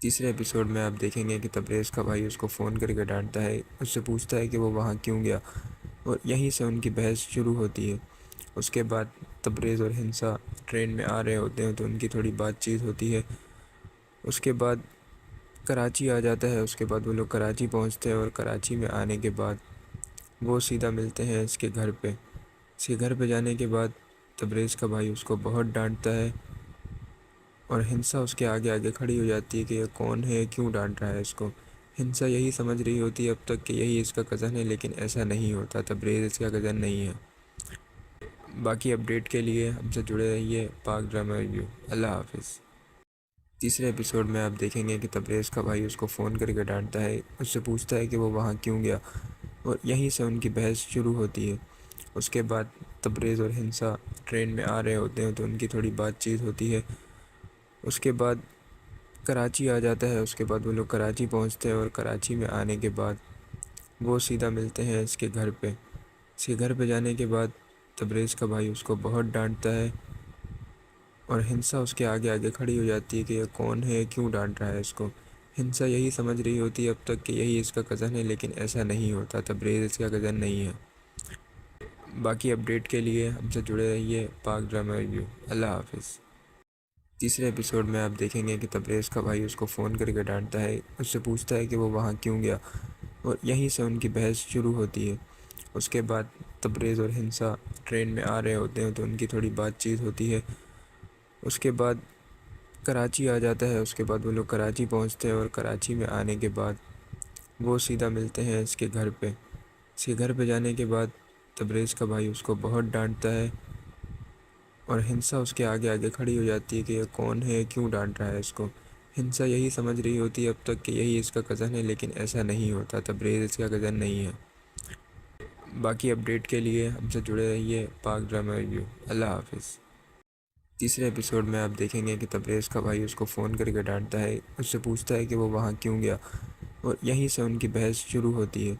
تیسرے ایپیسوڈ میں آپ دیکھیں گے کہ تبریز کا بھائی اس کو فون کر کے ڈانٹتا ہے، اس سے پوچھتا ہے کہ وہ وہاں کیوں گیا، اور یہیں سے ان کی بحث شروع ہوتی ہے۔ اس کے بعد تبریز اور ہنسا ٹرین میں آ رہے ہوتے ہیں تو ان کی تھوڑی بات چیت ہوتی ہے۔ اس کے بعد کراچی آ جاتا ہے، اس کے بعد وہ لوگ کراچی پہنچتے ہیں، اور کراچی میں آنے کے بعد وہ سیدھا ملتے ہیں اس کے گھر پہ۔ اس کے گھر پہ جانے کے بعد تبریز کا بھائی اس کو بہت ڈانٹتا ہے، اور ہنسا اس کے آگے آگے کھڑی ہو جاتی ہے کہ یہ کون ہے، کیوں ڈانٹ رہا ہے اس کو۔ ہنسا یہی سمجھ رہی ہوتی ہے اب تک کہ یہی اس کا کزن ہے، لیکن ایسا نہیں ہوتا، تبریز اس کا کزن نہیں ہے۔ باقی اپڈیٹ کے لیے ہم سے جڑے رہیے پاک ڈرامہ ریویو۔ اللہ حافظ۔ تیسرے ایپیسوڈ میں آپ دیکھیں گے کہ تبریز کا بھائی اس کو فون کر کے ڈانٹتا ہے، اس سے پوچھتا ہے کہ وہ وہاں کیوں گیا، اور یہیں سے ان کی بحث شروع ہوتی ہے۔ اس کے بعد تبریز اور ہنسا ٹرین میں آ رہے ہوتے ہیں تو ان کی تھوڑی بات چیت ہوتی ہے۔ اس کے بعد کراچی آ جاتا ہے، اس کے بعد وہ لوگ کراچی پہنچتے ہیں، اور کراچی میں آنے کے بعد وہ سیدھا ملتے ہیں اس کے گھر پہ۔ اس کے گھر پہ جانے کے بعد تبریز کا بھائی اس کو بہت ڈانٹتا ہے، اور ہنسا اس کے آگے آگے کھڑی ہو جاتی ہے کہ یہ کون ہے، کیوں ڈانٹ رہا ہے اس کو۔ ہنسا یہی سمجھ رہی ہوتی ہے اب تک کہ یہی اس کا کزن ہے، لیکن ایسا نہیں ہوتا، تبریز اس کا کزن نہیں ہے۔ باقی اپڈیٹ کے لیے ہم سے جڑے رہیے پاک ڈرامہ ریویو۔ اللہ حافظ۔ تیسرے ایپیسوڈ میں آپ دیکھیں گے کہ تبریز کا بھائی اس کو فون کر کے ڈانٹتا ہے، اس سے پوچھتا ہے کہ وہ وہاں کیوں گیا، اور یہیں سے ان کی بحث شروع ہوتی ہے۔ اس کے بعد تبریز اور ہنسا ٹرین میں آ رہے ہوتے ہیں تو ان کی تھوڑی بات چیت ہوتی ہے۔ اس کے بعد کراچی آ جاتا ہے، اس کے بعد وہ لوگ کراچی پہنچتے ہیں، اور کراچی میں آنے کے بعد وہ سیدھا ملتے ہیں اس کے گھر پہ۔ اس کے گھر پہ جانے کے بعد تبریز کا بھائی اس کو بہت ڈانٹتا ہے، اور ہنسا اس کے آگے آگے کھڑی ہو جاتی ہے کہ یہ کون ہے، کیوں ڈانٹ رہا ہے اس کو۔ ہنسا یہی سمجھ رہی ہوتی ہے اب تک کہ یہی اس کا کزن ہے، لیکن ایسا نہیں ہوتا، تبریز اس کا کزن نہیں ہے۔ باقی اپڈیٹ کے لیے ہم سے جڑے رہیے پاک ڈرامہ ریویو۔ اللہ حافظ۔ تیسرے ایپیسوڈ میں آپ دیکھیں گے کہ تبریز کا بھائی اس کو فون کر کے ڈانٹتا ہے، اس سے پوچھتا ہے کہ وہ وہاں کیوں گیا، اور یہیں سے ان کی بحث شروع ہوتی ہے۔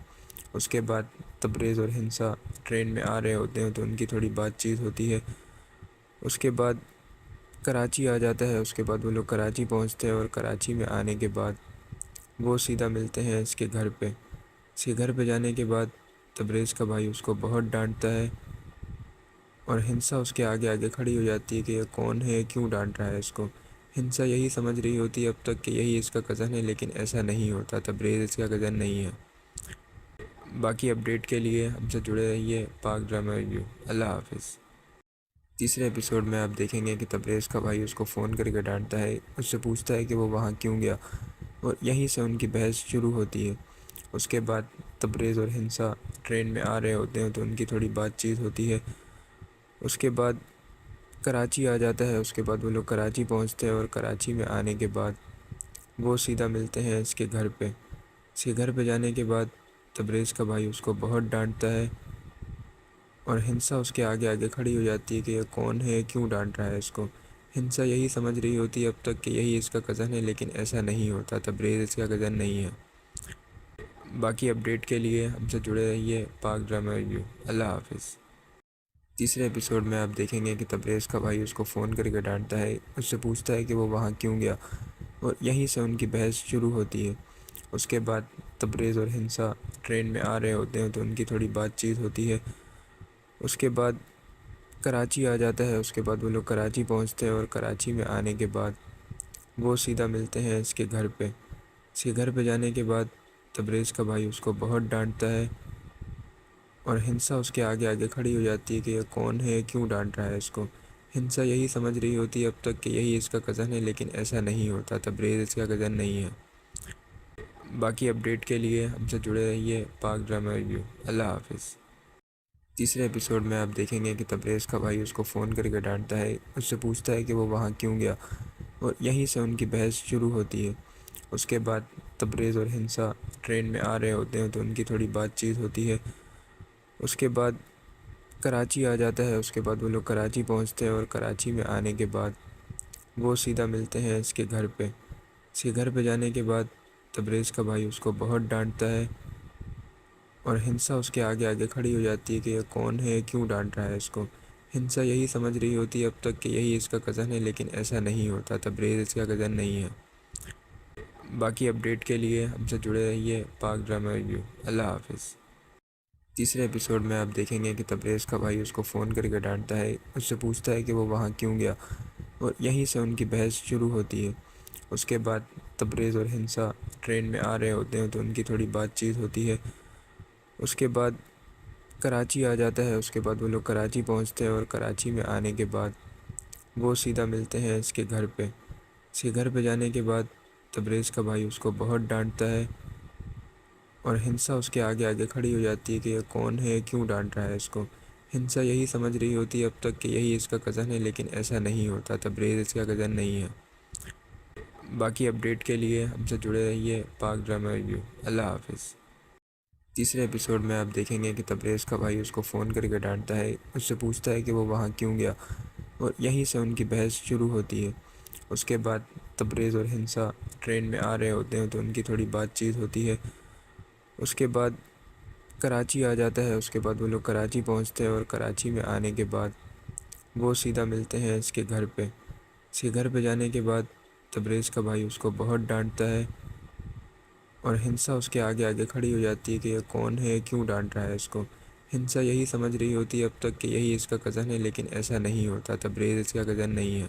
اس کے بعد تبریز اور ہنسا ٹرین میں آ رہے ہوتے ہیں تو ان کی تھوڑی بات چیت ہوتی ہے۔ اس کے بعد کراچی آ جاتا ہے، اس کے بعد وہ لوگ کراچی پہنچتے ہیں، اور کراچی میں آنے کے بعد وہ سیدھا ملتے ہیں اس کے گھر پہ۔ اس کے گھر پہ جانے کے بعد تبریز کا بھائی اس کو بہت ڈانٹتا ہے، اور ہنسا اس کے آگے آگے کھڑی ہو جاتی ہے کہ یہ کون ہے، کیوں ڈانٹ رہا ہے اس کو۔ ہنسا یہی سمجھ رہی ہوتی ہے اب تک کہ یہی اس کا کزن ہے، لیکن ایسا نہیں ہوتا، تبریز اس کا کزن نہیں ہے۔ باقی اپڈیٹ کے لیے ہم سے جڑے رہیے پاک ڈرامہ ریویو۔ اللہ حافظ۔ تیسرے ایپیسوڈ میں آپ دیکھیں گے کہ تبریز کا بھائی اس کو فون کر کے ڈانٹتا ہے، اس سے پوچھتا ہے کہ وہ وہاں کیوں گیا، اور یہیں سے ان کی بحث شروع ہوتی ہے۔ اس کے بعد تبریز اور ہنسا ٹرین میں آ رہے ہوتے ہیں تو ان کی تھوڑی بات چیت ہوتی ہے۔ اس کے بعد کراچی آ جاتا ہے، اس کے بعد وہ لوگ کراچی پہنچتے ہیں، اور کراچی میں آنے کے بعد وہ سیدھا ملتے ہیں اس کے گھر پہ۔ اس کے گھر پہ جانے کے بعد تبریز کا بھائی اس کو بہت ڈانٹتا ہے، اور ہنسا اس کے آگے آگے کھڑی ہو جاتی ہے کہ یہ کون ہے، کیوں ڈانٹ رہا ہے اس کو۔ ہنسا یہی سمجھ رہی ہوتی ہے اب تک کہ یہی اس کا کزن ہے، لیکن ایسا نہیں ہوتا، تبریز اس کا کزن نہیں ہے۔ باقی اپڈیٹ کے لیے ہم سے جڑے رہیے پاک ڈرامہ ریویو۔ اللہ حافظ۔ تیسرے ایپیسوڈ میں آپ دیکھیں گے کہ تبریز کا بھائی اس کو فون کر کے ڈانٹتا ہے، اس سے پوچھتا ہے کہ وہ وہاں کیوں گیا، اور یہیں سے ان کی بحث شروع ہوتی ہے۔ اس کے بعد تبریز اور ہنسا ٹرین میں آ رہے ہوتے ہیں تو ان کی تھوڑی بات چیت ہوتی ہے۔ اس کے بعد کراچی آ جاتا ہے، اس کے بعد وہ لوگ کراچی پہنچتے ہیں، اور کراچی میں آنے کے بعد وہ سیدھا ملتے ہیں اس کے گھر پہ۔ اس کے گھر پہ جانے کے بعد تبریز کا بھائی اس کو بہت ڈانٹتا ہے، اور ہنسا اس کے آگے آگے کھڑی ہو جاتی ہے کہ یہ کون ہے، کیوں ڈانٹ رہا ہے اس کو۔ ہنسا یہی سمجھ رہی ہوتی ہے اب تک کہ یہی اس کا کزن ہے، لیکن ایسا نہیں ہوتا، تبریز اس کا کزن نہیں ہے۔ باقی اپڈیٹ کے لیے ہم سے جڑے رہیے پاک ڈرامہ ریویو۔ اللہ حافظ۔ تیسرے ایپیسوڈ میں آپ دیکھیں گے کہ تبریز کا بھائی اس کو فون کر کے ڈانٹتا ہے، اس سے پوچھتا ہے کہ وہ وہاں کیوں گیا، اور یہیں سے ان کی بحث شروع ہوتی ہے۔ اس کے بعد تبریز اور ہنسا ٹرین میں آ رہے ہوتے ہیں تو ان کی تھوڑی بات چیت ہوتی ہے۔ اس کے بعد کراچی آ جاتا ہے، اس کے بعد وہ لوگ کراچی پہنچتے ہیں، اور کراچی میں آنے کے بعد وہ سیدھا ملتے ہیں اس کے گھر پہ۔ اس کے گھر پہ جانے کے بعد تبریز کا بھائی اس کو بہت ڈانٹتا ہے، اور ہنسا اس کے آگے آگے کھڑی ہو جاتی ہے کہ یہ کون ہے، کیوں ڈانٹ رہا ہے اس کو۔ ہنسا یہی سمجھ رہی ہوتی ہے اب تک کہ یہی اس کا کزن ہے، لیکن ایسا نہیں ہوتا، تبریز اس کا کزن نہیں ہے۔ باقی اپڈیٹ کے لیے ہم سے جڑے رہیے پاک ڈرامہ ریویو۔ اللہ حافظ۔ تیسرے ایپیسوڈ میں آپ دیکھیں گے کہ تبریز کا بھائی اس کو فون کر کے ڈانٹتا ہے، اس سے پوچھتا ہے کہ وہ وہاں کیوں گیا، اور یہیں سے ان کی بحث شروع ہوتی ہے۔ اس کے بعد تبریز اور ہنسا ٹرین میں آ رہے ہوتے ہیں تو ان کی تھوڑی بات چیت ہوتی ہے۔ اس کے بعد کراچی آ جاتا ہے، اس کے بعد وہ لوگ کراچی پہنچتے ہیں، اور کراچی میں آنے کے بعد وہ سیدھا ملتے ہیں اس کے گھر پہ۔ اس کے گھر پہ جانے کے بعد تبریز کا بھائی اس کو بہت ڈانٹتا ہے، اور ہنسا اس کے آگے آگے کھڑی ہو جاتی ہے کہ یہ کون ہے، کیوں ڈانٹ رہا ہے اس کو۔ ہنسا یہی سمجھ رہی ہوتی ہے اب تک کہ یہی اس کا کزن ہے، لیکن ایسا نہیں ہوتا، تبریز اس کا کزن نہیں ہے۔ باقی اپڈیٹ کے لیے ہم سے جڑے رہیے پاک ڈرامہ ریویو۔ اللہ حافظ۔ تیسرے ایپیسوڈ میں آپ دیکھیں گے کہ تبریز کا بھائی اس کو فون کر کے ڈانٹتا ہے، اس سے پوچھتا ہے کہ وہ وہاں کیوں گیا، اور یہیں سے ان کی بحث شروع ہوتی ہے۔ اس کے بعد تبریز اور ہنسا ٹرین میں آ رہے ہوتے ہیں تو ان کی تھوڑی بات چیت ہوتی ہے۔ اس کے بعد کراچی آ جاتا ہے، اس کے بعد وہ لوگ کراچی پہنچتے ہیں، اور کراچی میں آنے کے بعد وہ سیدھا ملتے ہیں اس کے گھر پہ۔ اس کے گھر پہ جانے کے بعد تبریز کا بھائی اس کو بہت ڈانٹتا ہے، اور ہنسا اس کے آگے آگے کھڑی ہو جاتی ہے کہ یہ کون ہے، کیوں ڈانٹ رہا ہے اس کو۔ ہنسا یہی سمجھ رہی ہوتی ہے اب تک کہ یہی اس کا کزن ہے، لیکن ایسا نہیں ہوتا، تبریز اس کا کزن نہیں ہے۔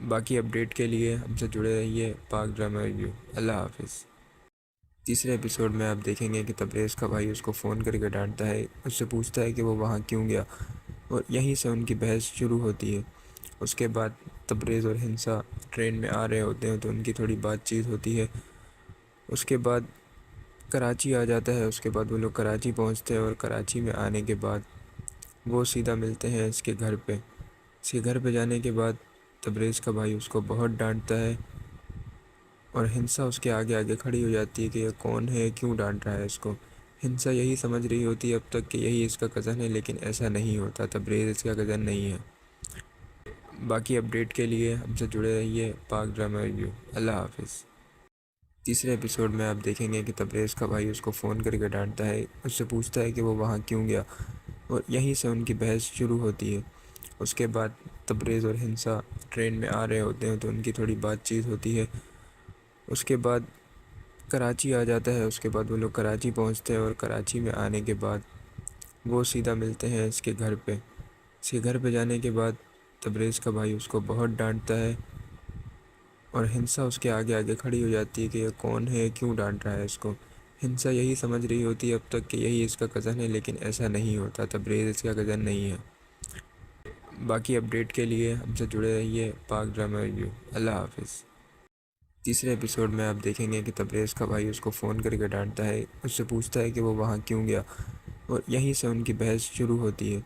باقی اپڈیٹ کے لیے ہم سے جڑے رہیے پاک ڈرامہ ریویو۔ اللہ حافظ۔ تیسرے ایپیسوڈ میں آپ دیکھیں گے کہ تبریز کا بھائی اس کو فون کر کے ڈانٹتا ہے، اس سے پوچھتا ہے کہ وہ وہاں کیوں گیا، اور یہیں سے ان کی بحث شروع ہوتی ہے۔ اس کے بعد تبریز اور ہنسا ٹرین میں آ رہے ہوتے ہیں تو ان کی تھوڑی بات چیت ہوتی ہے۔ اس کے بعد کراچی آ جاتا ہے، اس کے بعد وہ لوگ کراچی پہنچتے ہیں، اور کراچی میں آنے کے بعد وہ سیدھا ملتے ہیں اس کے گھر پہ۔ اس کے گھر پہ جانے کے بعد تبریز کا بھائی اس کو بہت ڈانٹتا ہے، اور ہنسا اس کے آگے آگے کھڑی ہو جاتی ہے کہ یہ کون ہے، کیوں ڈانٹ رہا ہے اس کو۔ ہنسا یہی سمجھ رہی ہوتی ہے اب تک کہ یہی اس کا کزن ہے، لیکن ایسا نہیں ہوتا، تبریز اس کا کزن نہیں ہے۔ باقی اپڈیٹ کے لیے ہم سے جڑے رہیے پاک ڈرامہ ریویو۔ اللہ حافظ۔ تیسرے ایپیسوڈ میں آپ دیکھیں گے کہ تبریز کا بھائی اس کو فون کر کے ڈانٹتا ہے، اس سے پوچھتا ہے کہ وہ وہاں کیوں گیا، اور یہیں سے ان کی بحث شروع ہوتی ہے۔ اس کے بعد تبریز اور ہنسا ٹرین میں آ رہے ہوتے ہیں تو ان کی تھوڑی بات چیت ہوتی ہے۔ اس کے بعد کراچی آ جاتا ہے، اس کے بعد وہ لوگ کراچی پہنچتے ہیں، اور کراچی میں آنے کے بعد وہ سیدھا ملتے ہیں اس کے گھر پہ۔ اس کے گھر پہ جانے کے بعد تبریز کا بھائی اس کو بہت ڈانٹتا ہے، اور ہنسا اس کے آگے آگے کھڑی ہو جاتی ہے کہ یہ کون ہے، کیوں ڈانٹ رہا ہے اس کو۔ ہنسا یہی سمجھ رہی ہوتی ہے اب تک کہ یہی اس کا کزن ہے، لیکن ایسا نہیں ہوتا، تبریز اس کا کزن نہیں ہے۔ باقی اپڈیٹ کے لیے ہم سے جڑے رہیے پاک ڈرامہ ریویو۔ اللہ حافظ۔ تیسرے ایپیسوڈ میں آپ دیکھیں گے کہ تبریز کا بھائی اس کو فون کر کے ڈانٹتا ہے، اس سے پوچھتا ہے کہ وہ وہاں کیوں گیا، اور یہیں سے ان کی بحث شروع ہوتی ہے۔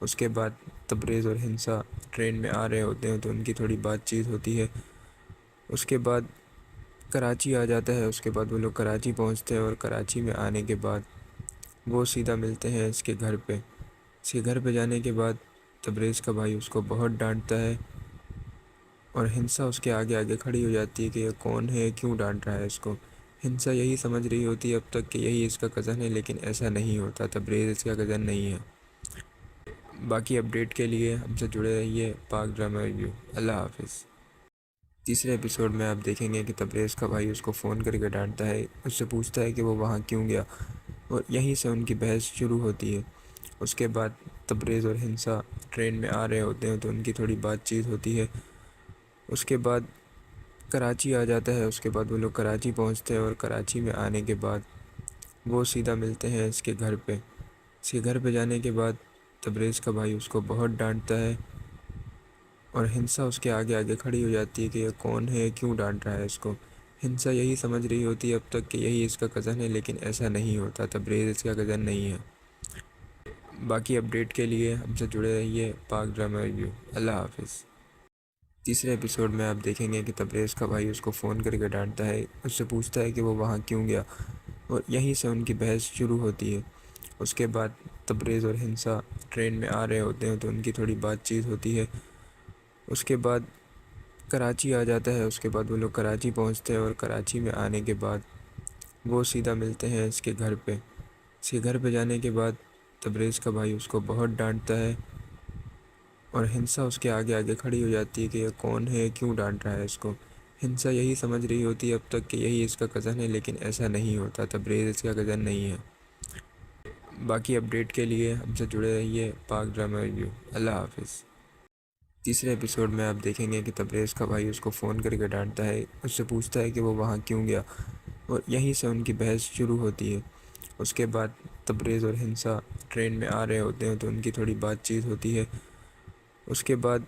اس کے بعد تبریز اور ہنسا ٹرین میں آ رہے ہوتے ہیں تو ان کی تھوڑی بات چیت ہوتی ہے۔ اس کے بعد کراچی آ جاتا ہے، اس کے بعد وہ لوگ کراچی پہنچتے ہیں، اور کراچی میں آنے کے بعد وہ سیدھا ملتے ہیں اس کے گھر پہ۔ اس کے گھر پہ جانے کے بعد تبریز کا بھائی اس کو بہت ڈانٹتا ہے، اور ہنسا اس کے آگے آگے کھڑی ہو جاتی ہے کہ یہ کون ہے، کیوں ڈانٹ رہا ہے اس کو۔ ہنسا یہی سمجھ رہی ہوتی ہے اب تک کہ یہی اس کا کزن ہے، لیکن ایسا نہیں ہوتا، تبریز اس کا کزن نہیں ہے۔ باقی اپڈیٹ کے لیے ہم سے جڑے رہیے پاک ڈرامہ ریویو۔ اللہ حافظ۔ تیسرے ایپیسوڈ میں آپ دیکھیں گے کہ تبریز کا بھائی اس کو فون کر کے ڈانٹتا ہے، اس سے پوچھتا ہے کہ وہ وہاں کیوں گیا، اور یہیں سے ان کی بحث شروع ہوتی ہے۔ اس کے بعد تبریز اور ہنسا ٹرین میں آ رہے ہوتے ہیں تو ان کی تھوڑی بات چیت ہوتی ہے۔ اس کے بعد کراچی آ جاتا ہے، اس کے بعد وہ لوگ کراچی پہنچتے ہیں، اور کراچی میں آنے کے بعد وہ سیدھا ملتے ہیں اس کے گھر پہ۔ اس کے گھر پہ جانے کے بعد تبریز کا بھائی اس کو بہت ڈانٹتا ہے، اور ہنسا اس کے آگے آگے کھڑی ہو جاتی ہے کہ یہ کون ہے، کیوں ڈانٹ رہا ہے اس کو۔ ہنسا یہی سمجھ رہی ہوتی ہے اب تک کہ یہی اس کا کزن ہے، لیکن ایسا نہیں ہوتا، تبریز اس کا کزن نہیں ہے۔ باقی اپڈیٹ کے لیے ہم سے جڑے رہیے پاک ڈرامہ ریویو۔ اللہ حافظ۔ تیسرے ایپیسوڈ میں آپ دیکھیں گے کہ تبریز کا بھائی اس کو فون کر کے ڈانٹتا ہے، اس سے پوچھتا ہے کہ وہ وہاں کیوں گیا، اور یہیں سے ان کی بحث شروع ہوتی ہے۔ اس کے بعد تبریز اور ہنسا ٹرین میں آ رہے ہوتے ہیں تو ان کی تھوڑی بات چیت ہوتی ہے۔ اس کے بعد کراچی آ جاتا ہے، اس کے بعد وہ لوگ کراچی پہنچتے ہیں، اور کراچی میں آنے کے بعد وہ سیدھا ملتے ہیں اس کے گھر پہ۔ اس کے گھر پہ جانے کے بعد تبریز کا بھائی اس کو بہت ڈانٹتا ہے، اور ہنسا اس کے آگے آگے کھڑی ہو جاتی ہے کہ یہ کون ہے، کیوں ڈانٹ رہا ہے اس کو۔ ہنسا یہی سمجھ رہی ہوتی ہے اب تک کہ یہی اس کا کزن ہے، لیکن ایسا نہیں ہوتا، تبریز اس کا کزن نہیں ہے۔ باقی اپڈیٹ کے لیے ہم سے جڑے رہیے پاک ڈرامہ ریویو۔ اللہ حافظ۔ تیسرے ایپیسوڈ میں آپ دیکھیں گے کہ تبریز کا بھائی اس کو فون کر کے ڈانٹتا ہے، اس سے پوچھتا ہے کہ وہ وہاں کیوں گیا، اور یہیں سے ان کی بحث شروع ہوتی ہے۔ اس کے بعد تبریز اور ہنسا ٹرین میں آ رہے ہوتے ہیں تو ان کی تھوڑی بات چیت ہوتی ہے۔ اس کے بعد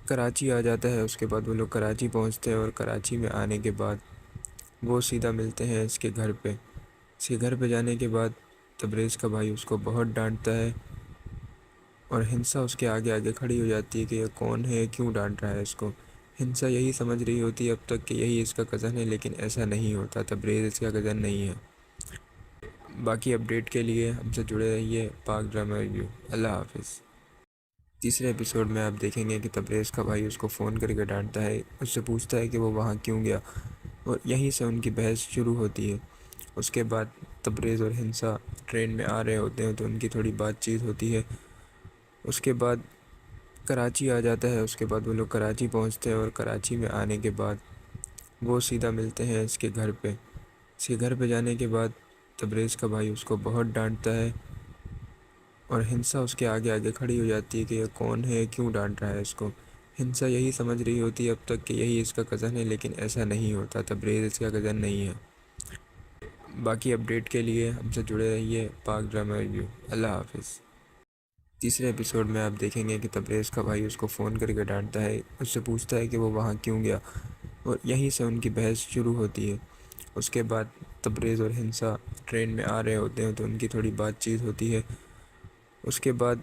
کراچی آ جاتا ہے، اس کے بعد وہ لوگ کراچی پہنچتے ہیں، اور کراچی میں آنے کے بعد وہ سیدھا ملتے ہیں اس کے گھر پہ۔ اس کے گھر پہ جانے کے بعد تبریز کا بھائی اس کو بہت ڈانٹتا ہے، اور ہنسا اس کے آگے آگے کھڑی ہو جاتی ہے کہ یہ کون ہے، کیوں ڈانٹ رہا ہے اس کو۔ ہنسا یہی سمجھ رہی ہوتی ہے اب تک کہ یہی اس کا کزن ہے، لیکن ایسا نہیں ہوتا، تبریز اس کا کزن نہیں ہے۔ باقی اپڈیٹ کے لیے ہم سے جڑے رہیے پاک ڈرامہ ریویو۔ اللہ حافظ۔ تیسرے ایپیسوڈ میں آپ دیکھیں گے کہ تبریز کا بھائی اس کو فون کر کے ڈانٹتا ہے، اس سے پوچھتا ہے کہ وہ وہاں کیوں گیا، اور یہیں سے ان کی بحث شروع ہوتی ہے۔ اس کے بعد تبریز اور ہنسا ٹرین میں آ رہے ہوتے ہیں تو ان کی تھوڑی بات چیت ہوتی ہے۔ اس کے بعد کراچی آ جاتا ہے، اس کے بعد وہ لوگ کراچی پہنچتے ہیں، اور کراچی میں آنے کے بعد وہ سیدھا ملتے ہیں اس کے گھر پہ۔ اس کے گھر پہ جانے کے بعد تبریز کا بھائی اس کو بہت ڈانٹتا ہے، اور ہنسا اس کے آگے آگے کھڑی ہو جاتی ہے کہ یہ کون ہے، کیوں ڈانٹ رہا ہے اس کو۔ ہنسا یہی سمجھ رہی ہوتی ہے اب تک کہ یہی اس کا کزن ہے، لیکن ایسا نہیں ہوتا، تبریز اس کا کزن نہیں ہے۔ باقی اپڈیٹ کے لیے ہم سے جڑے رہیے پاک ڈرامہ ریویو۔ اللہ حافظ۔ تیسرے ایپیسوڈ میں آپ دیکھیں گے کہ تبریز کا بھائی اس کو فون کر کے ڈانٹتا ہے، اس سے پوچھتا ہے کہ وہ وہاں کیوں گیا، اور یہیں سے ان کی بحث شروع ہوتی ہے۔ اس کے بعد تبریز اور ہنسا ٹرین میں آ رہے ہوتے ہیں تو ان کی تھوڑی بات چیت ہوتی ہے۔ اس کے بعد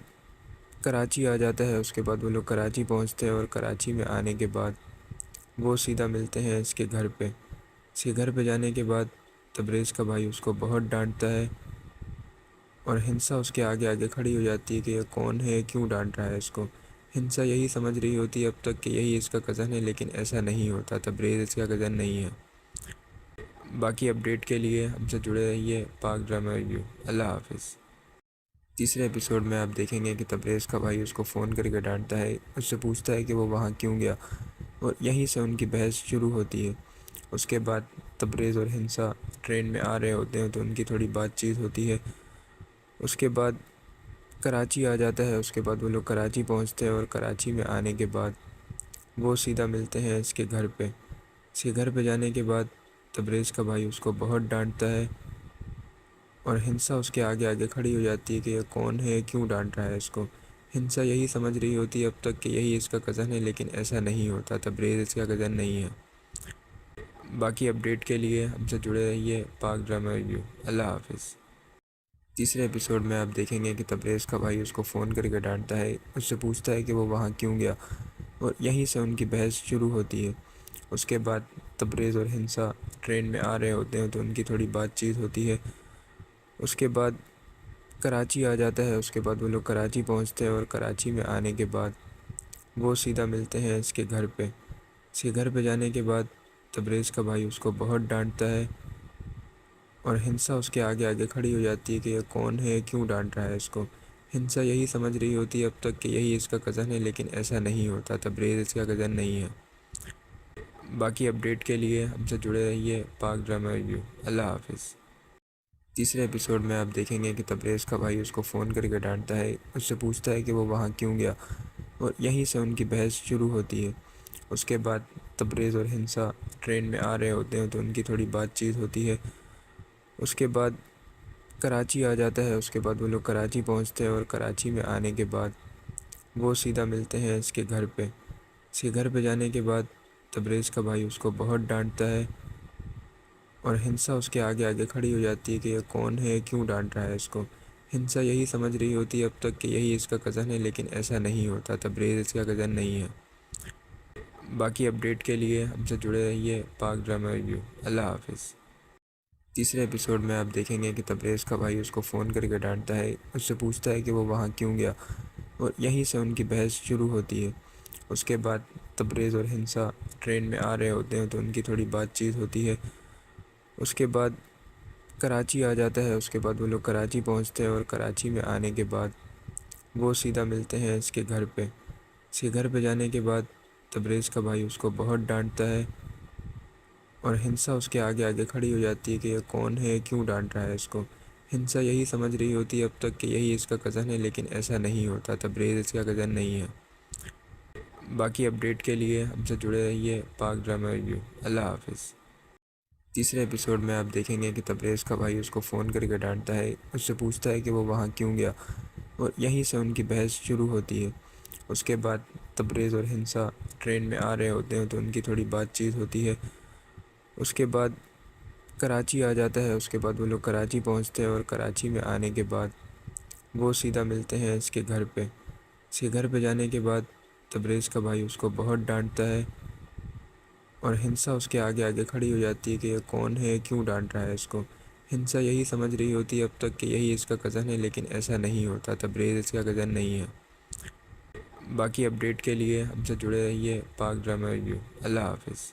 کراچی آ جاتا ہے، اس کے بعد وہ لوگ کراچی پہنچتے ہیں، اور کراچی میں آنے کے بعد وہ سیدھا ملتے ہیں اس کے گھر پہ۔ اس کے گھر پہ جانے کے بعد تبریز کا بھائی اس کو بہت ڈانٹتا ہے، اور ہنسا اس کے آگے آگے کھڑی ہو جاتی ہے کہ یہ کون ہے، کیوں ڈانٹ رہا ہے اس کو۔ ہنسا یہی سمجھ رہی ہوتی ہے اب تک کہ یہی اس کا کزن ہے، لیکن ایسا نہیں ہوتا، تبریز اس کا کزن نہیں ہے۔ باقی اپڈیٹ کے لیے ہم سے جڑے رہیے پاک ڈرامہ ریویو۔ اللہ حافظ۔ تیسرے ایپیسوڈ میں آپ دیکھیں گے کہ تبریز کا بھائی اس کو فون کر کے ڈانٹتا ہے، اس سے پوچھتا ہے کہ وہ وہاں کیوں گیا، اور یہیں سے ان کی بحث شروع ہوتی ہے۔ اس کے بعد تبریز اور ہنسا ٹرین میں آ رہے ہوتے ہیں تو ان کی تھوڑی بات چیت ہوتی ہے۔ اس کے بعد کراچی آ جاتا ہے، اس کے بعد وہ لوگ کراچی پہنچتے ہیں، اور کراچی میں آنے کے بعد وہ سیدھا ملتے ہیں اس کے گھر پہ۔ اس کے گھر پہ جانے کے بعد تبریز کا بھائی اس کو بہت ڈانٹتا ہے، اور ہنسا اس کے آگے آگے کھڑی ہو جاتی ہے کہ یہ کون ہے، کیوں ڈانٹ رہا ہے اس کو۔ ہنسا یہی سمجھ رہی ہوتی ہے اب تک کہ یہی اس کا کزن ہے، لیکن ایسا نہیں ہوتا، تبریز اس کا کزن نہیں ہے۔ باقی اپڈیٹ کے لیے ہم سے جڑے رہیے پاک ڈرامہ ریویو۔ اللہ حافظ۔ تیسرے ایپیسوڈ میں آپ دیکھیں گے کہ تبریز کا بھائی اس کو فون کر کے ڈانٹتا ہے، اس سے پوچھتا ہے کہ وہ وہاں کیوں گیا، اور یہیں سے ان کی بحث شروع ہوتی ہے۔ اس کے بعد تبریز اور ہنسا ٹرین میں آ رہے ہوتے ہیں تو ان کی تھوڑی بات چیت ہوتی ہے۔ اس کے بعد کراچی آ جاتا ہے، اس کے بعد وہ لوگ کراچی پہنچتے ہیں، اور کراچی میں آنے کے بعد وہ سیدھا ملتے ہیں اس کے گھر پہ۔ اس کے گھر پہ جانے کے بعد تبریز کا بھائی اس کو بہت ڈانٹتا ہے، اور ہنسا اس کے آگے آگے کھڑی ہو جاتی ہے کہ یہ کون ہے، کیوں ڈانٹ رہا ہے اس کو۔ ہنسا یہی سمجھ رہی ہوتی ہے اب تک کہ یہی اس کا کزن ہے، لیکن ایسا نہیں ہوتا، تبریز اس کا کزن نہیں ہے۔ باقی اپڈیٹ کے لیے ہم سے جڑے رہیے پاک ڈرامہ ریویو۔ اللہ حافظ۔ تیسرے ایپیسوڈ میں آپ دیکھیں گے کہ تبریز کا بھائی اس کو فون کر کے ڈانٹتا ہے، اس سے پوچھتا ہے کہ وہ وہاں کیوں گیا، اور یہیں سے ان کی بحث شروع ہوتی ہے۔ اس کے بعد تبریز اور ہنسا ٹرین میں آ رہے ہوتے ہیں تو ان کی تھوڑی بات چیت ہوتی ہے۔ اس کے بعد کراچی آ جاتا ہے، اس کے بعد وہ لوگ کراچی پہنچتے ہیں، اور کراچی میں آنے کے بعد وہ سیدھا ملتے ہیں اس کے گھر پہ۔ اس کے گھر پہ جانے کے بعد تبریز کا بھائی اس کو بہت ڈانٹتا ہے، اور ہنسا اس کے آگے آگے کھڑی ہو جاتی ہے کہ یہ کون ہے، کیوں ڈانٹ رہا ہے اس کو۔ ہنسا یہی سمجھ رہی ہوتی ہے اب تک کہ یہی اس کا کزن ہے، لیکن ایسا نہیں ہوتا، تبریز اس کا کزن نہیں ہے۔ باقی اپڈیٹ کے لیے ہم سے جڑے رہیے پاک ڈرامہ ریویو۔ اللہ حافظ۔ تیسرے ایپیسوڈ میں آپ دیکھیں گے کہ تبریز کا بھائی اس کو فون کر کے ڈانٹتا ہے، اس سے پوچھتا ہے کہ وہ وہاں کیوں گیا، اور یہیں سے ان کی بحث شروع ہوتی ہے۔ اس کے بعد تبریز اور ہنسا ٹرین میں آ رہے ہوتے ہیں تو ان کی تھوڑی بات چیت ہوتی ہے۔ اس کے بعد کراچی آ جاتا ہے، اس کے بعد وہ لوگ کراچی پہنچتے ہیں، اور کراچی میں آنے کے بعد وہ سیدھا ملتے ہیں اس کے گھر پہ۔ اس کے گھر پہ جانے کے بعد تبریز کا بھائی اس کو بہت ڈانٹتا ہے، اور ہنسا اس کے آگے آگے کھڑی ہو جاتی ہے کہ یہ کون ہے، کیوں ڈانٹ رہا ہے اس کو۔ ہنسا یہی سمجھ رہی ہوتی ہے اب تک کہ یہی اس کا کزن ہے، لیکن ایسا نہیں ہوتا، تبریز اس کا کزن نہیں ہے۔ باقی اپڈیٹ کے لیے ہم سے جڑے رہیے پاک ڈرامہ ریویو۔ اللہ حافظ۔ تیسرے ایپیسوڈ میں آپ دیکھیں گے کہ تبریز کا بھائی اس کو فون کر کے ڈانٹتا ہے، اس سے پوچھتا ہے کہ وہ وہاں کیوں گیا، اور یہیں سے ان کی بحث شروع ہوتی ہے۔ اس کے بعد تبریز اور ہنسا ٹرین میں آ رہے ہوتے ہیں تو ان کی تھوڑی بات چیت ہوتی ہے۔ اس کے بعد کراچی آ جاتا ہے، اس کے بعد وہ لوگ کراچی پہنچتے ہیں، اور کراچی میں آنے کے بعد وہ سیدھا ملتے ہیں اس کے گھر پہ۔ اس کے گھر پہ جانے کے بعد تبریز کا بھائی اس کو بہت ڈانٹتا ہے، اور ہنسا اس کے آگے آگے کھڑی ہو جاتی ہے کہ یہ کون ہے، کیوں ڈانٹ رہا ہے اس کو۔ ہنسا یہی سمجھ رہی ہوتی ہے اب تک کہ یہی اس کا کزن ہے، لیکن ایسا نہیں ہوتا، تبریز اس کا کزن نہیں ہے۔ باقی اپڈیٹ کے لیے ہم سے جڑے رہیے پاک ڈرامہ ریویو۔ اللہ حافظ۔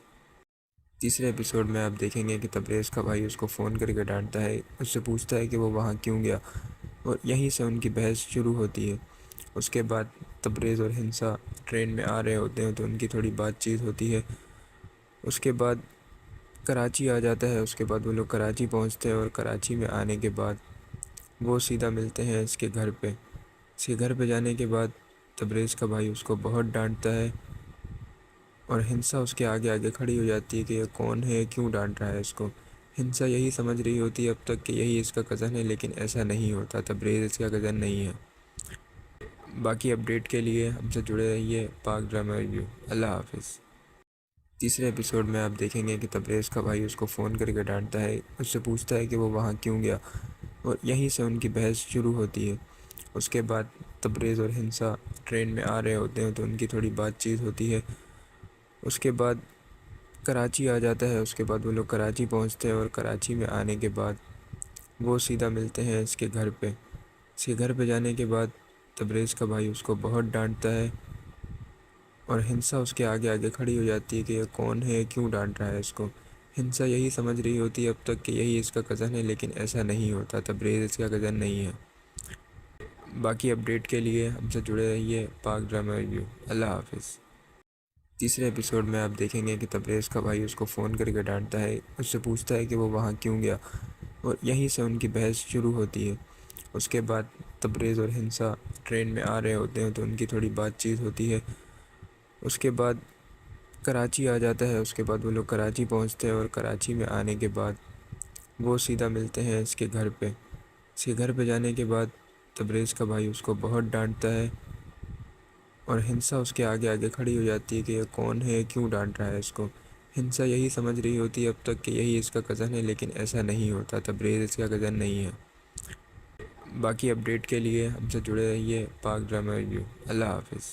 تیسرے ایپیسوڈ میں آپ دیکھیں گے کہ تبریز کا بھائی اس کو فون کر کے ڈانٹتا ہے، اس سے پوچھتا ہے کہ وہ وہاں کیوں گیا، اور یہیں سے ان کی بحث شروع ہوتی ہے۔ اس کے بعد تبریز اور ہنسا ٹرین میں آ رہے ہوتے ہیں تو ان کی تھوڑی بات چیت ہوتی ہے۔ اس کے بعد کراچی آ جاتا ہے، اس کے بعد وہ لوگ کراچی پہنچتے ہیں، اور کراچی میں آنے کے بعد وہ سیدھا ملتے ہیں اس کے گھر پہ۔ اس کے گھر پہ جانے کے بعد تبریز کا بھائی اس کو بہت ڈانٹتا ہے، اور ہنسا اس کے آگے آگے کھڑی ہو جاتی ہے کہ یہ کون ہے، کیوں ڈانٹ رہا ہے اس کو۔ ہنسا یہی سمجھ رہی ہوتی ہے اب تک کہ یہی اس کا کزن ہے، لیکن ایسا نہیں ہوتا، تبریز اس کا کزن نہیں ہے۔ باقی اپڈیٹ کے لیے ہم سے جڑے رہیے پاک ڈرامہ ریویو۔ اللہ حافظ۔ تیسرے ایپیسوڈ میں آپ دیکھیں گے کہ تبریز کا بھائی اس کو فون کر کے ڈانٹتا ہے، اس سے پوچھتا ہے کہ وہ وہاں کیوں گیا، اور یہیں سے ان کی بحث شروع ہوتی ہے۔ اس کے بعد تبریز اور ہنسا ٹرین میں آ رہے ہوتے ہیں تو ان کی تھوڑی بات چیت ہوتی ہے۔ اس کے بعد کراچی آ جاتا ہے، اس کے بعد وہ لوگ کراچی پہنچتے ہیں، اور کراچی میں آنے کے بعد وہ سیدھا ملتے ہیں اس کے گھر پہ۔ اس کے گھر پہ جانے کے بعد تبریز کا بھائی اس کو بہت ڈانٹتا ہے، اور ہنسا اس کے آگے آگے کھڑی ہو جاتی ہے کہ یہ کون ہے، کیوں ڈانٹ رہا ہے اس کو۔ ہنسا یہی سمجھ رہی ہوتی ہے اب تک کہ یہی اس کا کزن ہے، لیکن ایسا نہیں ہوتا، تبریز اس کا کزن نہیں ہے۔ باقی اپڈیٹ کے لیے ہم سے جڑے رہیے پاک ڈرامہ ریویو۔ اللہ حافظ۔ تیسرے ایپیسوڈ میں آپ دیکھیں گے کہ تبریز کا بھائی اس کو فون کر کے ڈانٹتا ہے، اس سے پوچھتا ہے کہ وہ وہاں کیوں گیا، اور یہیں سے ان کی بحث شروع ہوتی ہے۔ اس کے بعد تبریز اور ہنسا ٹرین میں آ رہے ہوتے ہیں تو ان کی تھوڑی بات چیت ہوتی ہے۔ اس کے بعد کراچی آ جاتا ہے، اس کے بعد وہ لوگ کراچی پہنچتے ہیں، اور کراچی میں آنے کے بعد وہ سیدھا ملتے ہیں اس کے گھر پہ۔ اس کے گھر پہ جانے کے بعد تبریز کا بھائی اس کو بہت ڈانٹتا ہے، اور ہنسا اس کے آگے آگے کھڑی ہو جاتی ہے کہ یہ کون ہے، کیوں ڈانٹ رہا ہے اس کو۔ ہنسا یہی سمجھ رہی ہوتی ہے اب تک کہ یہی اس کا کزن ہے، لیکن ایسا نہیں ہوتا، تبریز اس کا کزن نہیں ہے۔ باقی اپڈیٹ کے لیے ہم سے جڑے رہیے پاک ڈرامہ ریویو۔ اللہ حافظ۔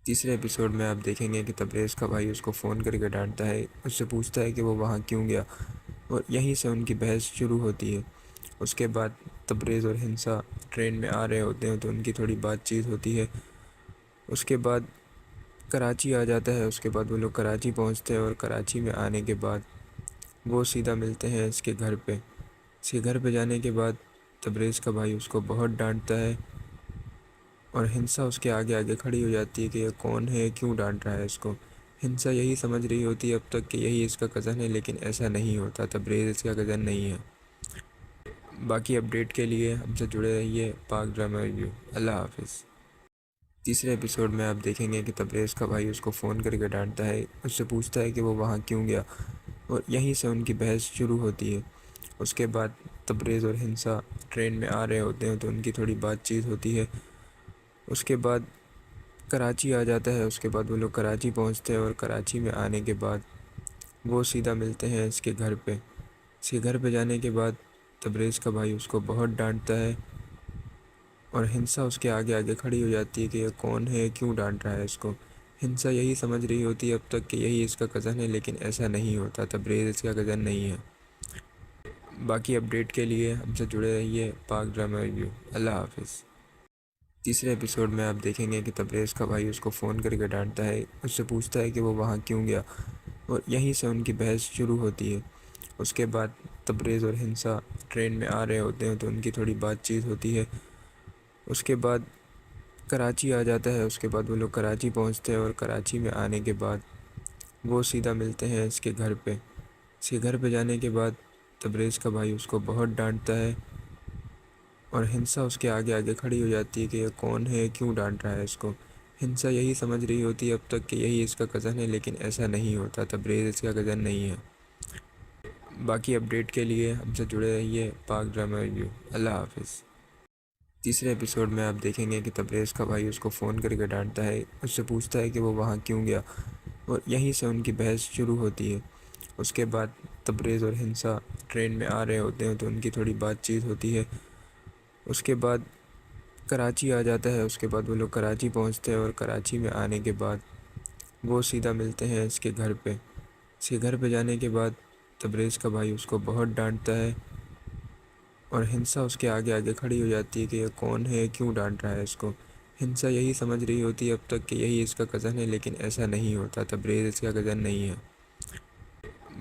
تیسرے ایپیسوڈ میں آپ دیکھیں گے کہ تبریز کا بھائی اس کو فون کر کے ڈانٹتا ہے، اس سے پوچھتا ہے کہ وہ وہاں کیوں گیا، اور یہیں سے ان کی بحث شروع ہوتی ہے۔ اس کے بعد تبریز اور ہنسا ٹرین میں آ رہے ہوتے ہیں تو ان کی تھوڑی بات چیت ہوتی ہے۔ اس کے بعد کراچی آ جاتا ہے، اس کے بعد وہ لوگ کراچی پہنچتے ہیں، اور کراچی میں آنے کے بعد وہ سیدھا ملتے ہیں اس کے گھر پہ۔ اس کے گھر پہ جانے کے بعد تبریز کا بھائی اس کو بہت ڈانٹتا ہے، اور ہنسا اس کے آگے آگے کھڑی ہو جاتی ہے کہ یہ کون ہے، کیوں ڈانٹ رہا ہے اس کو۔ ہنسا یہی سمجھ رہی ہوتی ہے اب تک کہ یہی اس کا کزن ہے، لیکن ایسا نہیں ہوتا، تبریز اس کا کزن نہیں ہے۔ باقی اپڈیٹ کے لیے ہم سے جڑے رہیے پاک ڈرامہ ریویو۔ اللہ حافظ۔ تیسرے ایپیسوڈ میں آپ دیکھیں گے کہ تبریز کا بھائی اس کو فون کر کے ڈانٹتا ہے، اس سے پوچھتا ہے کہ وہ وہاں کیوں گیا، اور یہیں سے ان کی بحث شروع ہوتی ہے۔ اس کے بعد تبریز اور ہنسا ٹرین میں آ رہے ہوتے ہیں تو ان کی تھوڑی بات چیت ہوتی ہے۔ اس کے بعد کراچی آ جاتا ہے، اس کے بعد وہ لوگ کراچی پہنچتے ہیں، اور کراچی میں آنے کے بعد وہ سیدھا ملتے ہیں اس کے گھر پہ۔ اس کے گھر پہ جانے کے بعد تبریز کا بھائی اس کو بہت ڈانٹتا ہے، اور ہنسا اس کے آگے آگے کھڑی ہو جاتی ہے کہ یہ کون ہے، کیوں ڈانٹ رہا ہے اس کو۔ ہنسا یہی سمجھ رہی ہوتی ہے اب تک کہ یہی اس کا کزن ہے، لیکن ایسا نہیں ہوتا، تبریز اس کا کزن نہیں ہے۔ باقی اپڈیٹ کے لیے ہم سے جڑے رہیے پاک ڈرامہ ریویو۔ اللہ حافظ۔ تیسرے ایپیسوڈ میں آپ دیکھیں گے کہ تبریز کا بھائی اس کو فون کر کے ڈانٹتا ہے، اس سے پوچھتا ہے کہ وہ وہاں کیوں گیا، اور یہیں سے ان کی بحث شروع ہوتی ہے۔ اس کے بعد تبریز اور ہنسا ٹرین میں آ رہے ہوتے ہیں تو ان کی تھوڑی بات چیت ہوتی ہے۔ اس کے بعد کراچی آ جاتا ہے، اس کے بعد وہ لوگ کراچی پہنچتے ہیں، اور کراچی میں آنے کے بعد وہ سیدھا ملتے ہیں اس کے گھر پہ۔ اس کے گھر پہ جانے کے بعد تبریز کا بھائی اس کو بہت ڈانٹتا ہے اور ہنسا اس کے آگے آگے کھڑی ہو جاتی ہے کہ یہ کون ہے، کیوں ڈانٹ رہا ہے اس کو۔ ہنسا یہی سمجھ رہی ہوتی ہے اب تک کہ یہی اس کا کزن ہے، لیکن ایسا نہیں ہوتا، تبریز اس کا کزن نہیں ہے۔ باقی اپڈیٹ کے لیے ہم سے جڑے رہیے پاک ڈرامہ ریویو۔ اللہ حافظ۔ تیسرے ایپیسوڈ میں آپ دیکھیں گے کہ تبریز کا بھائی اس کو فون کر کے ڈانٹتا ہے، اس سے پوچھتا ہے کہ وہ وہاں کیوں گیا، اور یہیں سے ان کی بحث شروع ہوتی ہے۔ اس کے بعد تبریز اور ہنسا ٹرین میں آ رہے ہوتے ہیں تو ان کی تھوڑی بات چیت ہوتی ہے۔ اس کے بعد کراچی آ جاتا ہے، اس کے بعد وہ لوگ کراچی پہنچتے ہیں، اور کراچی میں آنے کے بعد وہ سیدھا ملتے ہیں اس کے گھر پہ۔ اس کے گھر پہ جانے کے بعد تبریز کا بھائی اس کو بہت ڈانٹتا ہے اور ہنسا اس کے آگے آگے کھڑی ہو جاتی ہے کہ یہ کون ہے، کیوں ڈانٹ رہا ہے اس کو۔ ہنسا یہی سمجھ رہی ہوتی ہے اب تک کہ یہی اس کا کزن ہے، لیکن ایسا نہیں ہوتا، تبریز اس کا کزن نہیں ہے۔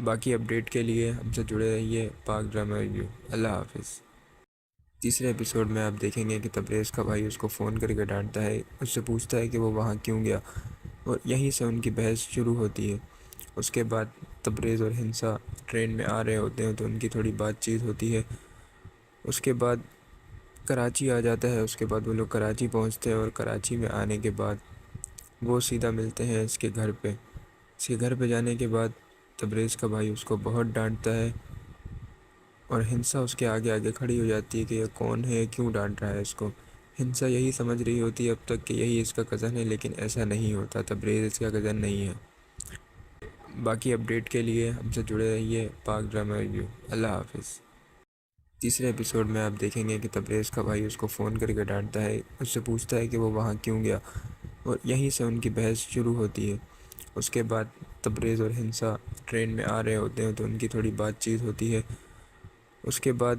باقی اپڈیٹ کے لیے ہم سے جڑے رہیے پاک ڈرامہ ریویو۔ اللہ حافظ۔ تیسرے ایپیسوڈ میں آپ دیکھیں گے کہ تبریز کا بھائی اس کو فون کر کے ڈانٹتا ہے، اس سے پوچھتا ہے کہ وہ وہاں کیوں گیا، اور یہیں سے ان کی بحث شروع ہوتی ہے۔ اس کے بعد تبریز اور ہنسا ٹرین میں آ رہے ہوتے ہیں تو ان کی تھوڑی بات چیت ہوتی ہے۔ اس کے بعد کراچی آ جاتا ہے، اس کے بعد وہ لوگ کراچی پہنچتے ہیں، اور کراچی میں آنے کے بعد وہ سیدھا ملتے ہیں اس کے گھر پہ۔ اس کے گھر پہ جانے کے بعد تبریز کا بھائی اس کو بہت ڈانٹتا ہے اور ہنسا اس کے آگے آگے کھڑی ہو جاتی ہے کہ یہ کون ہے، کیوں ڈانٹ رہا ہے اس کو۔ ہنسا یہی سمجھ رہی ہوتی ہے اب تک کہ یہی اس کا کزن ہے، لیکن ایسا نہیں ہوتا، تبریز اس کا کزن نہیں ہے۔ باقی اپڈیٹ کے لیے ہم سے جڑے رہیے پاک ڈرامہ ریویو۔ اللہ حافظ۔ تیسرے ایپیسوڈ میں آپ دیکھیں گے کہ تبریز کا بھائی اس کو فون کر کے ڈانٹتا ہے، اس سے پوچھتا ہے کہ وہ وہاں کیوں گیا، اور یہیں سے ان کی بحث شروع ہوتی ہے۔ اس کے بعد تبریز اور ہنسا ٹرین میں آ رہے ہوتے ہیں تو ان کی تھوڑی بات چیت ہوتی ہے۔ اس کے بعد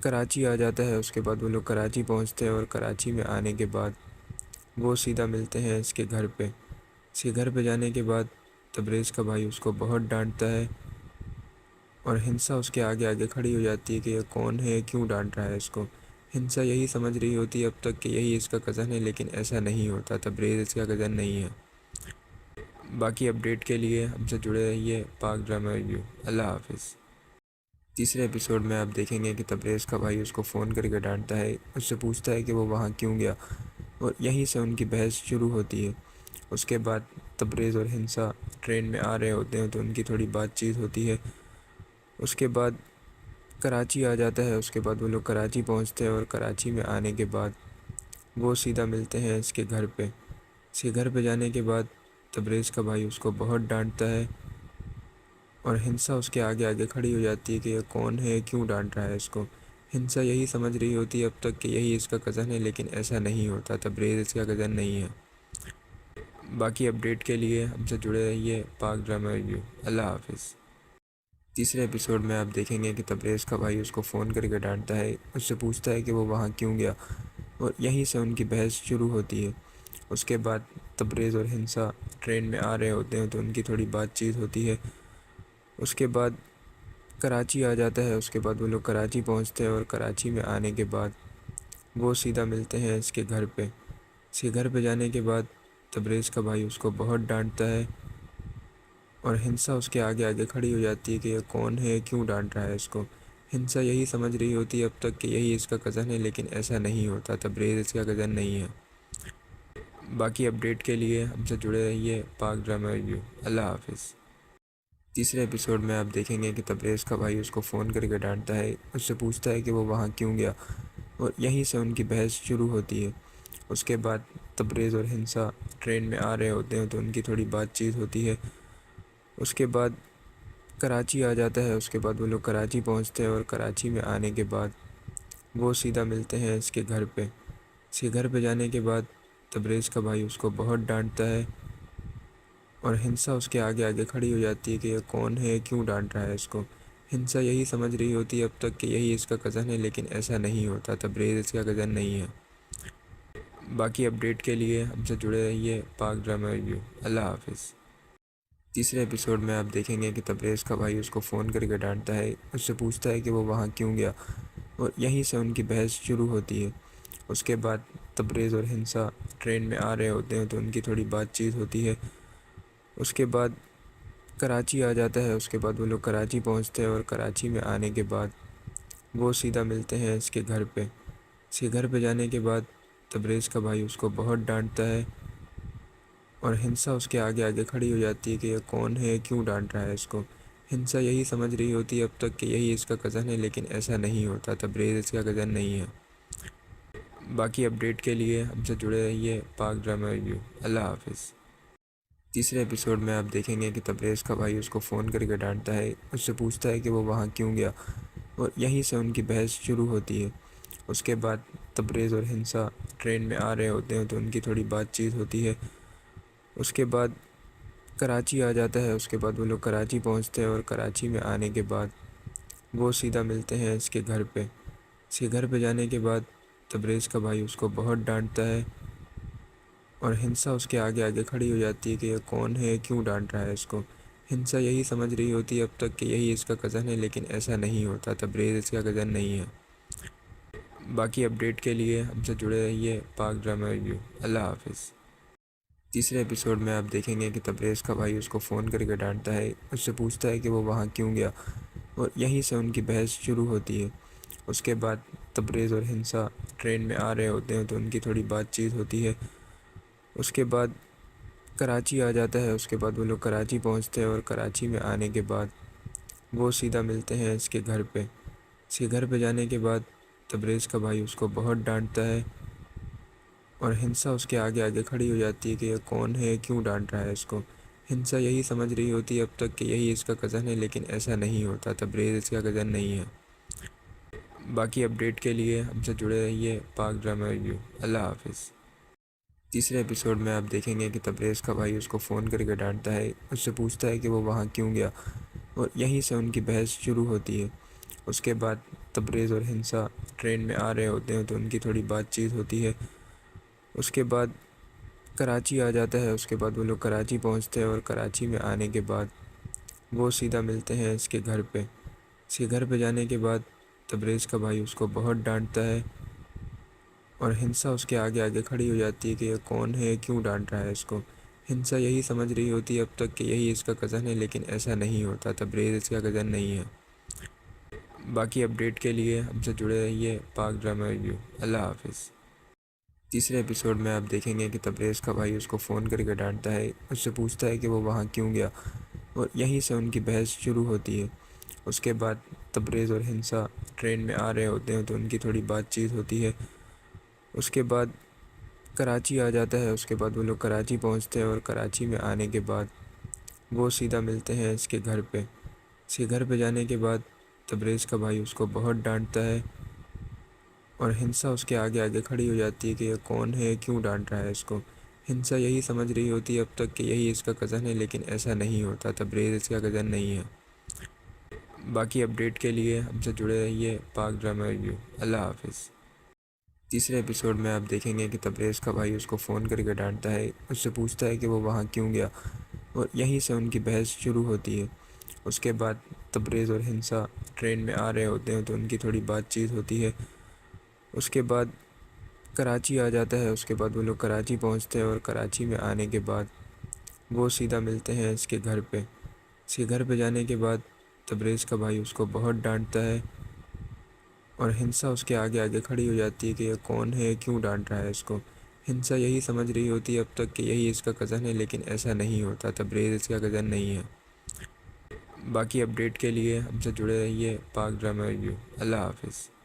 کراچی آ جاتا ہے، اس کے بعد وہ لوگ کراچی پہنچتے ہیں، اور کراچی میں آنے کے بعد وہ سیدھا ملتے ہیں اس کے گھر پہ۔ اس کے گھر پہ جانے کے بعد تبریز کا بھائی اس کو بہت ڈانٹتا ہے اور ہنسا اس کے آگے آگے کھڑی ہو جاتی ہے کہ یہ کون ہے، کیوں ڈانٹ رہا ہے اس کو۔ ہنسا یہی سمجھ رہی ہوتی ہے اب تک کہ یہی اس کا کزن ہے، لیکن ایسا نہیں ہوتا، تبریز اس کا کزن نہیں ہے۔ باقی اپڈیٹ کے لیے ہم سے جڑے رہیے پاک ڈرامہ ریویو۔ اللہ حافظ۔ تیسرے ایپیسوڈ میں آپ دیکھیں گے کہ تبریز کا بھائی اس کو فون کر کے ڈانٹتا ہے، اس سے پوچھتا ہے کہ وہ وہاں کیوں گیا، اور یہیں سے ان کی بحث شروع ہوتی ہے۔ اس کے بعد تبریز اور ہنسا ٹرین میں آ رہے ہوتے ہیں تو ان کی تھوڑی بات چیت ہوتی ہے۔ اس کے بعد کراچی آ جاتا ہے، اس کے بعد وہ لوگ کراچی پہنچتے ہیں، اور کراچی میں آنے کے بعد وہ سیدھا ملتے ہیں اس کے گھر پہ۔ اس کے گھر پہ جانے کے بعد تبریز کا بھائی اس کو بہت ڈانٹتا ہے اور ہنسا اس کے آگے آگے کھڑی ہو جاتی ہے کہ یہ کون ہے، کیوں ڈانٹ رہا ہے اس کو۔ ہنسا یہی سمجھ رہی ہوتی ہے اب تک کہ یہی اس کا کزن ہے، لیکن ایسا نہیں ہوتا، تبریز اس کا کزن نہیں ہے۔ باقی اپڈیٹ کے لیے ہم سے جڑے رہیے پاک ڈرامہ ریویو۔ اللہ حافظ۔ تیسرے ایپیسوڈ میں آپ دیکھیں گے کہ تبریز کا بھائی اس کو فون کر کے ڈانٹتا ہے، اس سے پوچھتا ہے کہ وہ وہاں کیوں گیا، اور یہیں سے ان کی بحث شروع ہوتی ہے۔ اس کے بعد تبریز اور ہنسا ٹرین میں آ رہے ہوتے ہیں تو ان کی تھوڑی بات چیت ہوتی ہے۔ اس کے بعد کراچی آ جاتا ہے، اس کے بعد وہ لوگ کراچی پہنچتے ہیں، اور کراچی میں آنے کے بعد وہ سیدھا ملتے ہیں اس کے گھر پہ۔ اس کے گھر پہ جانے کے بعد تبریز کا بھائی اس کو بہت ڈانٹتا ہے اور ہنسا اس کے آگے آگے کھڑی ہو جاتی ہے کہ یہ کون ہے، کیوں ڈانٹ رہا ہے اس کو۔ ہنسا یہی سمجھ رہی ہوتی ہے اب تک کہ یہی اس کا کزن ہے، لیکن ایسا نہیں ہوتا، تبریز اس کا کزن نہیں ہے۔ باقی اپڈیٹ کے لیے ہم سے جڑے رہیے پاک ڈرامہ ریویو۔ اللہ حافظ۔ تیسرے ایپیسوڈ میں آپ دیکھیں گے کہ تبریز کا بھائی اس کو فون کر کے ڈانٹتا ہے، اس سے پوچھتا ہے کہ وہ وہاں کیوں گیا، اور یہیں سے ان کی بحث شروع ہوتی ہے۔ اس کے بعد تبریز اور ہنسا ٹرین میں آ رہے ہوتے ہیں تو ان کی تھوڑی بات چیت ہوتی ہے۔ اس کے بعد کراچی آ جاتا ہے، اس کے بعد وہ لوگ کراچی پہنچتے ہیں، اور کراچی میں آنے کے بعد وہ سیدھا ملتے ہیں اس کے گھر پہ۔ اس کے گھر پہ جانے کے بعد تبریز کا بھائی اس کو بہت ڈانٹتا ہے اور ہنسا اس کے آگے آگے کھڑی ہو جاتی ہے کہ یہ کون ہے، کیوں ڈانٹ رہا ہے اس کو۔ ہنسا یہی سمجھ رہی ہوتی ہے اب تک کہ یہی اس کا کزن ہے، لیکن ایسا نہیں ہوتا، تبریز اس کا کزن نہیں ہے۔ باقی اپڈیٹ کے لیے ہم سے جڑے رہیے پاک ڈرامہ ریویو۔ اللہ حافظ۔ تیسرے ایپیسوڈ میں آپ دیکھیں گے کہ تبریز کا بھائی اس کو فون کر کے ڈانٹتا ہے، اس سے پوچھتا ہے کہ وہ وہاں کیوں گیا، اور یہیں سے ان کی بحث شروع ہوتی ہے۔ اس کے بعد تبریز اور ہنسا ٹرین میں آ رہے ہوتے ہیں تو ان کی تھوڑی بات چیت ہوتی ہے۔ اس کے بعد کراچی آ جاتا ہے۔ اس کے بعد وہ لوگ کراچی پہنچتے ہیں اور کراچی میں آنے کے بعد وہ سیدھا ملتے ہیں اس کے گھر پہ۔ اس کے گھر پہ جانے کے بعد تبریز کا بھائی اس کو بہت ڈانٹتا ہے اور ہنسا اس کے آگے آگے کھڑی ہو جاتی ہے کہ یہ کون ہے، کیوں ڈانٹ رہا ہے اس کو۔ ہنسا یہی سمجھ رہی ہوتی ہے اب تک کہ یہی اس کا کزن ہے، لیکن ایسا نہیں ہوتا، تبریز اس کا کزن نہیں ہے۔ باقی اپڈیٹ کے لیے ہم سے جڑے رہیے پاک ڈرامہ ریویو۔ اللہ حافظ۔ تیسرے ایپیسوڈ میں آپ دیکھیں گے کہ تبریز کا بھائی اس کو فون کر کے ڈانٹتا ہے، اس سے پوچھتا ہے کہ وہ وہاں کیوں گیا، اور یہیں سے ان کی بحث شروع ہوتی ہے۔ اس کے بعد تبریز اور ہنسا ٹرین میں آ رہے ہوتے ہیں تو ان کی تھوڑی بات چیت ہوتی ہے۔ اس کے بعد کراچی آ جاتا ہے۔ اس کے بعد وہ لوگ کراچی پہنچتے ہیں اور کراچی میں آنے کے بعد وہ سیدھا ملتے ہیں اس کے گھر پہ۔ اس کے گھر پہ جانے کے بعد تبریز کا بھائی اس کو بہت ڈانٹتا ہے اور ہنسا اس کے آگے آگے کھڑی ہو جاتی ہے کہ یہ کون ہے، کیوں ڈانٹ رہا ہے اس کو۔ ہنسا یہی سمجھ رہی ہوتی ہے اب تک کہ یہی اس کا کزن ہے، لیکن ایسا نہیں ہوتا، تبریز اس کا کزن نہیں ہے۔ باقی اپڈیٹ کے لیے ہم سے جڑے رہیے پاک ڈرامہ ریویو۔ اللہ حافظ۔ تیسرے ایپیسوڈ میں آپ دیکھیں گے کہ تبریز کا بھائی اس کو فون کر کے ڈانٹتا ہے، اس سے پوچھتا ہے کہ وہ وہاں کیوں گیا، اور یہیں سے ان کی بحث شروع ہوتی ہے۔ اس کے بعد تبریز اور ہنسا ٹرین میں آ رہے ہوتے ہیں تو ان کی تھوڑی بات چیت ہوتی ہے۔ اس کے بعد کراچی آ جاتا ہے۔ اس کے بعد وہ لوگ کراچی پہنچتے ہیں اور کراچی میں آنے کے بعد وہ سیدھا ملتے ہیں اس کے گھر پہ۔ اس کے گھر پہ جانے کے بعد تبریز کا بھائی اس کو بہت ڈانٹتا ہے اور ہنسا اس کے آگے آگے کھڑی ہو جاتی ہے کہ یہ کون ہے، کیوں ڈانٹ رہا ہے اس کو۔ ہنسا یہی سمجھ رہی ہوتی ہے اب تک کہ یہی اس کا کزن ہے، لیکن ایسا نہیں ہوتا، تبریز اس کا کزن نہیں ہے۔ باقی اپڈیٹ کے لیے ہم سے جڑے رہیے پاک ڈرامہ ریویو۔ اللہ حافظ۔ تیسرے ایپیسوڈ میں آپ دیکھیں گے کہ تبریز کا بھائی اس کو فون کر کے ڈانٹتا ہے، اس سے پوچھتا ہے کہ وہ وہاں کیوں گیا، اور یہیں سے ان کی بحث شروع ہوتی ہے۔ اس کے بعد تبریز اور ہنسا ٹرین میں آ رہے ہوتے ہیں تو ان کی تھوڑی بات چیت ہوتی ہے۔ اس کے بعد کراچی آ جاتا ہے۔ اس کے بعد وہ لوگ کراچی پہنچتے ہیں اور کراچی میں آنے کے بعد وہ سیدھا ملتے ہیں اس کے گھر پہ۔ اس کے گھر پہ جانے کے بعد تبریز کا بھائی اس کو بہت ڈانٹتا ہے اور ہنسا اس کے آگے آگے کھڑی ہو جاتی ہے کہ یہ کون ہے، کیوں ڈانٹ رہا ہے اس کو۔ ہنسا یہی سمجھ رہی ہوتی ہے اب تک کہ یہی اس کا کزن ہے، لیکن ایسا نہیں ہوتا، تبریز اس کا کزن نہیں ہے۔ باقی اپڈیٹ کے لیے ہم سے جڑے رہیے پاک ڈرامہ ریویو۔ اللہ حافظ۔ تیسرے ایپیسوڈ میں آپ دیکھیں گے کہ تبریز کا بھائی اس کو فون کر کے ڈانٹتا ہے، اس سے پوچھتا ہے کہ وہ وہاں کیوں گیا، اور یہیں سے ان کی بحث شروع ہوتی ہے۔ اس کے بعد تبریز اور ہنسا ٹرین میں آ رہے ہوتے ہیں تو ان کی تھوڑی بات چیت ہوتی ہے۔ اس کے بعد کراچی آ جاتا ہے۔ اس کے بعد وہ لوگ کراچی پہنچتے ہیں اور کراچی میں آنے کے بعد وہ سیدھا ملتے ہیں اس کے گھر پہ۔ اس کے گھر پہ جانے کے بعد تبریز کا بھائی اس کو بہت ڈانٹتا ہے اور ہنسا اس کے آگے آگے کھڑی ہو جاتی ہے کہ یہ کون ہے، کیوں ڈانٹ رہا ہے اس کو۔ ہنسا یہی سمجھ رہی ہوتی ہے اب تک کہ یہی اس کا کزن ہے، لیکن ایسا نہیں ہوتا، تبریز اس کا کزن نہیں ہے۔ باقی اپڈیٹ کے لیے ہم سے جڑے رہیے پاک ڈرامہ ریویو۔ اللہ حافظ۔ تیسرے ایپیسوڈ میں آپ دیکھیں گے کہ تبریز کا بھائی اس کو فون کر کے ڈانٹتا ہے، اس سے پوچھتا ہے کہ وہ وہاں کیوں گیا، اور یہیں سے ان کی بحث شروع ہوتی ہے۔ اس کے بعد تبریز اور ہنسا ٹرین میں آ رہے ہوتے ہیں تو ان کی تھوڑی بات چیت ہوتی ہے۔ اس کے بعد کراچی آ جاتا ہے۔ اس کے بعد وہ لوگ کراچی پہنچتے ہیں اور کراچی میں آنے کے بعد وہ سیدھا ملتے ہیں اس کے گھر پہ۔ اس کے گھر پہ جانے کے بعد تبریز کا بھائی اس کو بہت ڈانٹتا ہے اور ہنسا اس کے آگے آگے کھڑی ہو جاتی ہے کہ یہ کون ہے، کیوں ڈانٹ رہا ہے اس کو۔ ہنسا یہی سمجھ رہی ہوتی ہے اب تک کہ یہی اس کا کزن ہے، لیکن ایسا نہیں ہوتا، تبریز اس کا کزن نہیں ہے۔ باقی اپڈیٹ کے لیے ہم سے جڑے رہیے پاک ڈرامہ ریویو۔ اللہ حافظ۔